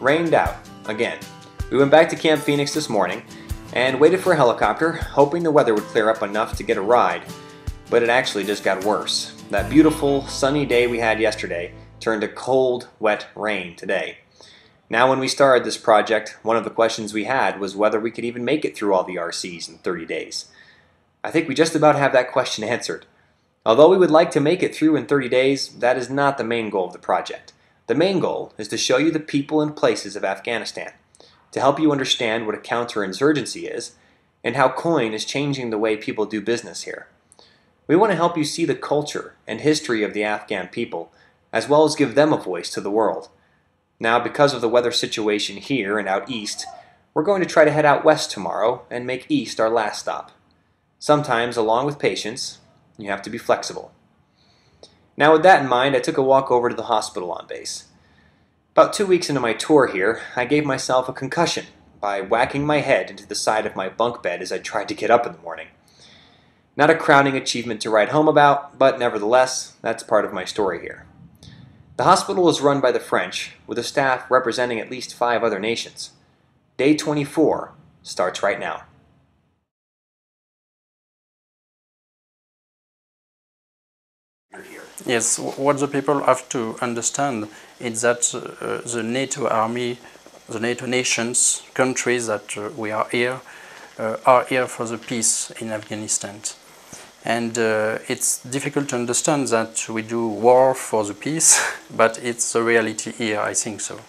rained out, again. We went back to Camp Phoenix this morning and waited for a helicopter, hoping the weather would clear up enough to get a ride. But it actually just got worse. That beautiful, sunny day we had yesterday turned to cold, wet rain today. Now when we started this project, one of the questions we had was whether we could even make it through all the RCs in 30 days. I think we just about have that question answered. Although we would like to make it through in 30 days, that is not the main goal of the project. The main goal is to show you the people and places of Afghanistan, to help you understand what a counterinsurgency is, and how coin is changing the way people do business here. We want to help you see the culture and history of the Afghan people, as well as give them a voice to the world. Now, because of the weather situation here and out east, we're going to try to head out west tomorrow and make east our last stop. Sometimes, along with patience, you have to be flexible. Now, with that in mind, I took a walk over to the hospital on base. About 2 weeks into my tour here, I gave myself a concussion by whacking my head into the side of my bunk bed as I tried to get up in the morning. Not a crowning achievement to write home about, but nevertheless, that's part of my story here. The hospital is run by the French, with a staff representing at least 5 other nations. Day 24 starts right now. Yes, what the people have to understand is that the NATO army, the NATO nations, countries that we are here for the peace in Afghanistan. And it's difficult to understand that we do war for the peace, but it's the reality here, I think so.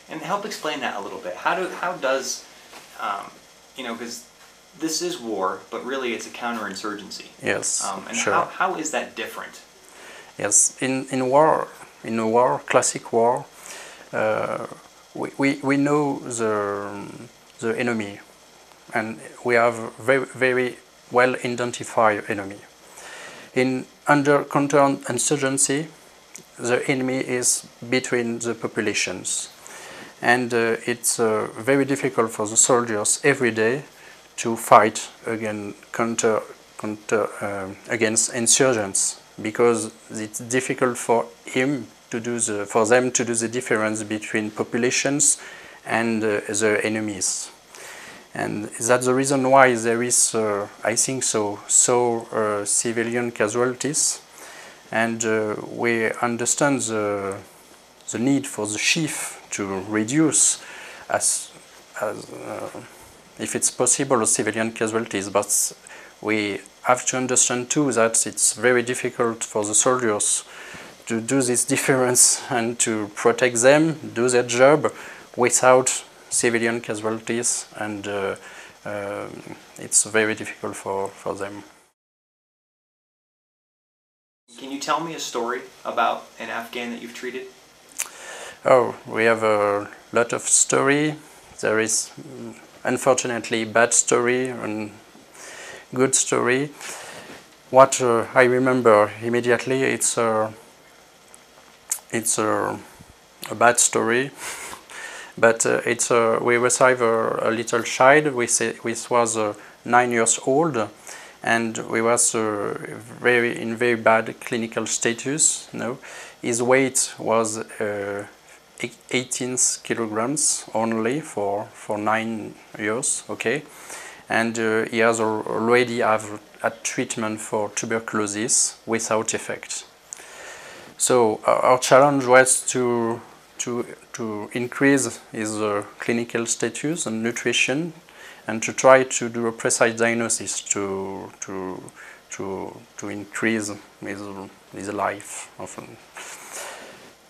And help explain that a little bit. How does, because this is war, but really it's a counterinsurgency. Yes, and sure. How is that different? Yes, in a war, classic war, we know the enemy, and we have very well identified enemy. Under counterinsurgency, the enemy is between the populations, and it's very difficult for the soldiers every day to fight against insurgents, because it's difficult for them to do the difference between populations and the enemies. And that's the reason why there is, I think so civilian casualties, and we understand the need for the chief to reduce as if it's possible civilian casualties, but we have to understand too that it's very difficult for the soldiers to do this difference and to protect them, do their job without civilian casualties, and it's very difficult for them. Can you tell me a story about an Afghan that you've treated? Oh, we have a lot of story. There is unfortunately bad story and good story. What I remember immediately, it's a bad story, but we received a little child which was 9 years old, and we was in very bad clinical status. His weight was 18 kilograms only for 9 years, okay, and he has already have a treatment for tuberculosis without effect. So our challenge was to increase his clinical status and nutrition, and to try to do a precise diagnosis to increase his life. Often,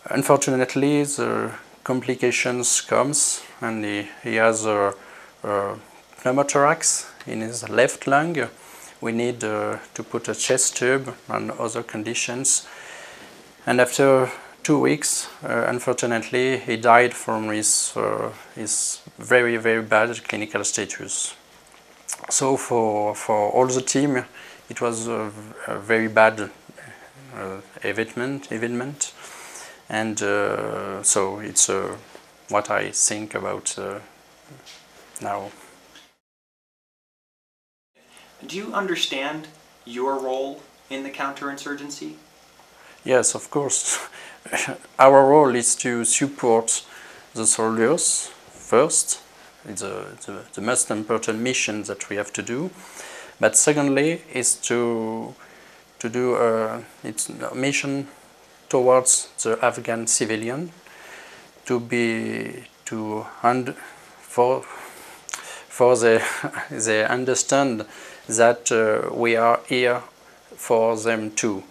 unfortunately, the complications comes, and he has a pneumothorax in his left lung. We need to put a chest tube and other conditions. And after 2 weeks, unfortunately, he died from his very, very bad clinical status. So for all the team, it was a very bad event, and so it's what I think about now. Do you understand your role in the counterinsurgency? Yes, of course. Our role is to support the soldiers first. It's the most important mission that we have to do. But secondly, is to do a mission towards the Afghan civilian, for they understand that we are here for them too.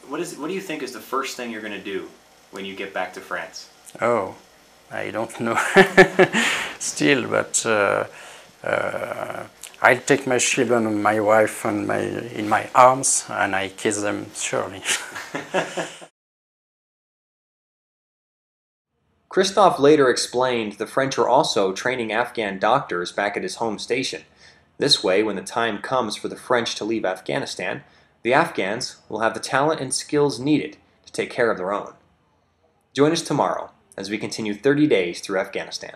What do you think is the first thing you're going to do when you get back to France? Oh, I don't know still, but I'll take my children and my wife and in my arms and I kiss them surely. Christophe later explained the French are also training Afghan doctors back at his home station. This way, when the time comes for the French to leave Afghanistan, the Afghans will have the talent and skills needed to take care of their own. Join us tomorrow as we continue 30 days through Afghanistan.